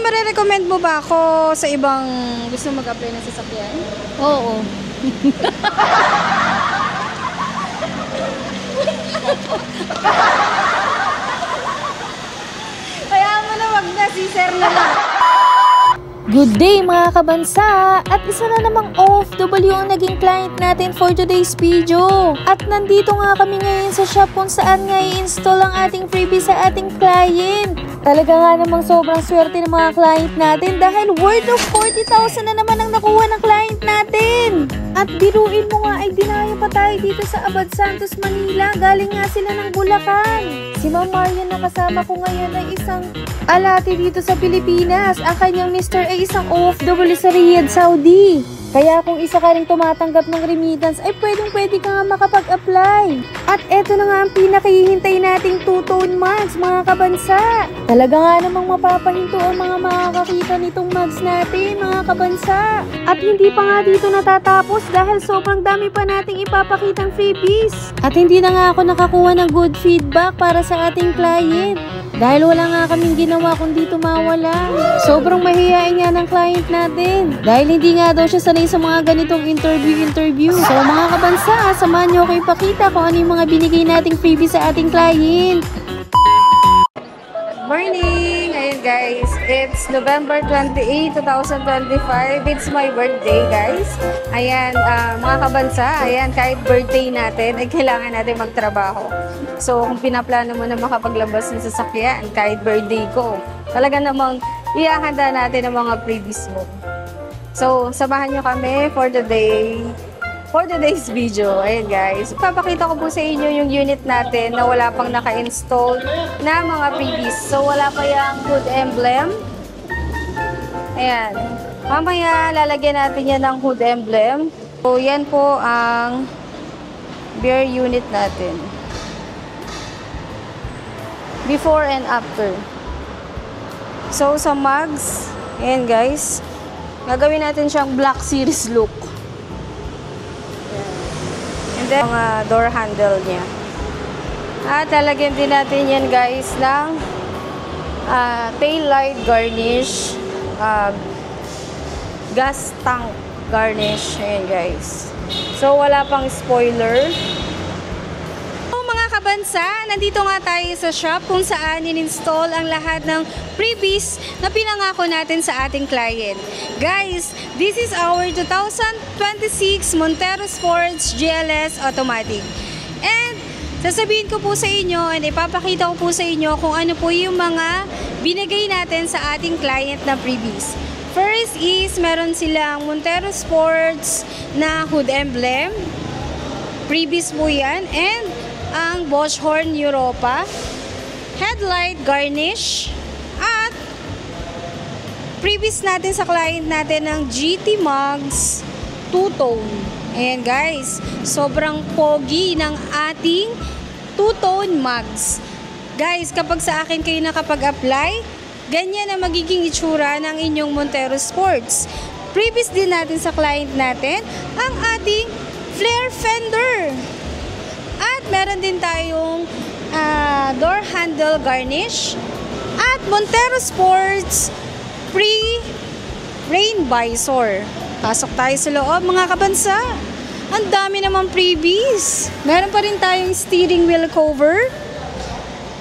Marirecommend mo ba ako sa ibang gusto mag-apply ng sasakyan? Oo. Kaya mo na, wag na, si sir na lang. Good day mga kabansa! At isa na namang OFW ang naging client natin for today's video. At nandito nga kami ngayon sa shop kung saan nga i-install ang ating freebie sa ating client. Talaga nga namang sobrang swerte ng mga client natin dahil worth of 40,000 na naman ang nakuha ng client natin. At biruin mo nga ay dinaya pa tayo dito sa Abad Santos, Manila. Galing nga sila ng Bulacan. Si Ma'am Marian na kasama ko ngayon ay isang alati dito sa Pilipinas. Ang kanyang mister ay isang OFW sa Riyadh, Saudi. Kaya kung isa ka rin tumatanggap ng remittance, ay pwedeng-pwede ka nga makapag-apply. At eto na nga ang pinakihintay nating two-tone mugs, mga kabansa. Talaga nga namang mapapahinto ang mga makakakita nitong mugs natin, mga kabansa. At hindi pa nga dito natatapos dahil sobrang dami pa nating ipapakitang freebies. At hindi na nga ako nakakuha ng good feedback para sa ating client. Dahil wala nga kaming ginawa kundi tumawala. Sobrang mahihain nga ng client natin. Dahil hindi nga daw siya sanay sa mga ganitong interview. So mga kabansa, samahan nyo ako ipakita kung ano yung mga binigay nating freebie sa ating client. Morning! Ayun guys, it's November 28, 2025. It's my birthday guys. Ayan, mga kabansa, ayan, kahit birthday natin, ay kailangan natin magtrabaho. So, kung pinaplano mo na makapaglabas ng sasakyan, kahit birthday ko, talaga namang ihahanda natin ang mga freebies mo. So, samahan nyo kami for today's video. Ayan guys, papakita ko po sa inyo yung unit natin na wala pang naka-install na mga freebies. So, wala pa yung hood emblem. Ayan. Mamaya, lalagyan natin yan ng hood emblem. So, yan po ang beer unit natin. Before and after. So, sa mugs, ayan guys, gagawin natin siyang Black Series look. And then, mga door handle niya. At lalagyan din natin yan guys ng tail light garnish, gas tank garnish. Ayan guys. So, wala pang spoiler. Bansa, nandito nga tayo sa shop kung saan in-install ang lahat ng freebies na pinangako natin sa ating client. Guys, this is our 2026 Montero Sports GLS Automatic. And sasabihin ko po sa inyo and ipapakita ko po sa inyo kung ano po yung mga binigay natin sa ating client na freebies. First is, meron silang Montero Sports na hood emblem. Freebies po yan. And ang Bosch Horn Europa, headlight garnish, at freebies natin sa client natin ng GT mugs two-tone. Ayan guys, sobrang pogi ng ating two-tone mugs. Guys, kapag sa akin kayo nakapag-apply, ganyan na magiging itsura ng inyong Montero Sports. Freebies din natin sa client natin ang ating flare fender. At meron din tayong door handle garnish at Montero Sports free rain visor. Pasok tayo sa loob mga kabansa. Ang dami naman freebies. Meron pa rin tayong steering wheel cover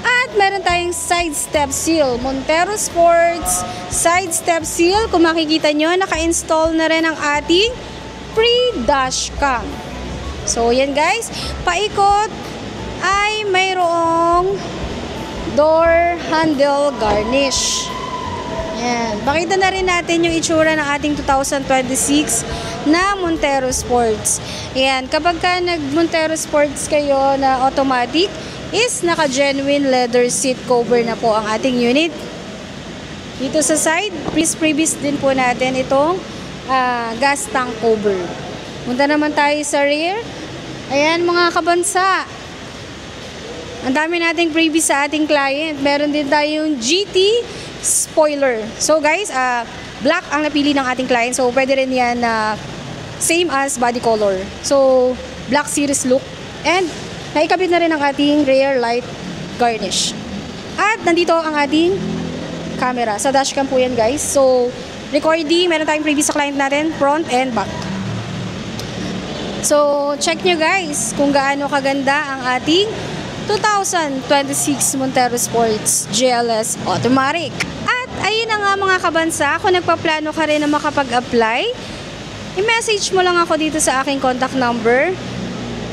at meron tayong side step seal. Montero Sports side step seal. Kung makikita nyo, naka-install na rin ang ating free dashcam. So, yan guys, paikot ay mayroong door handle garnish. Yan. Pakita na rin natin yung itsura ng ating 2026 na Montero Sports. Yan. Kapag ka nag-Montero Sports kayo na automatic, is naka-genuine leather seat cover na po ang ating unit. Dito sa side, previous din po natin itong gas tank cover. Punta naman tayo sa rear. Ayan mga kabansa. Ang dami nating freebies sa ating client. Meron din tayong GT spoiler. So guys, black ang napili ng ating client. So pwede rin yan same as body color. So black series look. And naikabit na rin ang ating rear light garnish. At nandito ang ating camera. Sa dashcam po yan guys. So, recording, meron tayong preview sa client natin, front and back. So, check nyo guys kung gaano kaganda ang ating 2026 Montero Sports GLS Automatic. At ayun na nga mga kabansa, kung nagpaplano ka rin na makapag-apply, i-message mo lang ako dito sa aking contact number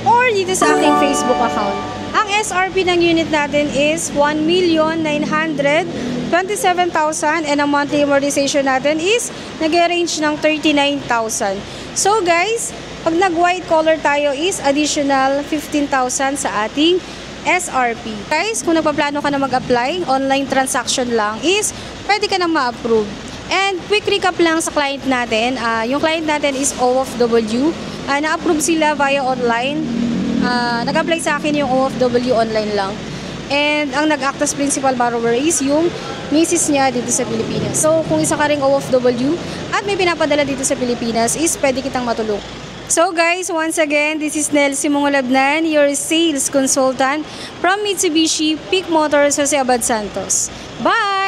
or dito sa aking Facebook account. Ang SRP ng unit natin is 1,927,000 and ang monthly amortization natin is nag-range ng 39,000. So guys, pag nag-white collar tayo is additional 15,000 sa ating SRP. Guys, kung nagpaplano ka na mag-apply, online transaction lang is pwede ka na ma-approve. And quick recap lang sa client natin. Yung client natin is OFW. Na-approve sila via online. Nag-apply sa akin yung OFW online lang. And ang nag-act as principal borrower is yung misis niya dito sa Pilipinas. So, kung isa ka ring OFW at may pinapadala dito sa Pilipinas is pwede kitang matulong. So guys, once again, this is Nelsie Mongolabnan, your sales consultant from Mitsubishi Peak Motors Jose Abad Santos. Bye!